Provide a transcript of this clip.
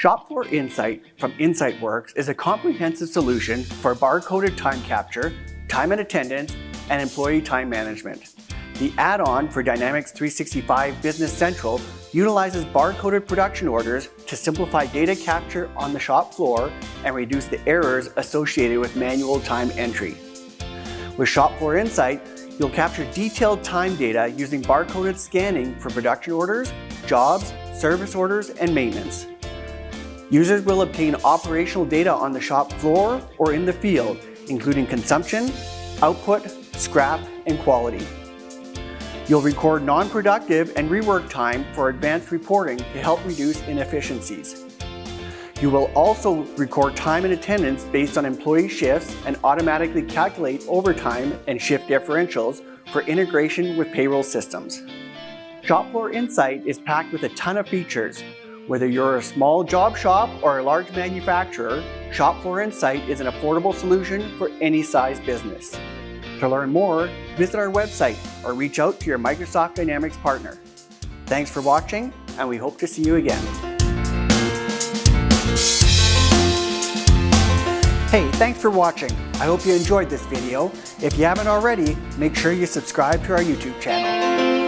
Shop Floor Insight from InsightWorks is a comprehensive solution for barcoded time capture, time and attendance, and employee time management. The add-on for Dynamics 365 Business Central utilizes barcoded production orders to simplify data capture on the shop floor and reduce the errors associated with manual time entry. With Shop Floor Insight, you'll capture detailed time data using barcoded scanning for production orders, jobs, service orders, and maintenance. Users will obtain operational data on the shop floor or in the field, including consumption, output, scrap, and quality. You'll record non-productive and rework time for advanced reporting to help reduce inefficiencies. You will also record time and attendance based on employee shifts and automatically calculate overtime and shift differentials for integration with payroll systems. Shop Floor Insight is packed with a ton of features. Whether you're a small job shop or a large manufacturer, Shop Floor Insight is an affordable solution for any size business. To learn more, visit our website or reach out to your Microsoft Dynamics partner. Thanks for watching, and we hope to see you again. Hey, thanks for watching. I hope you enjoyed this video. If you haven't already, make sure you subscribe to our YouTube channel.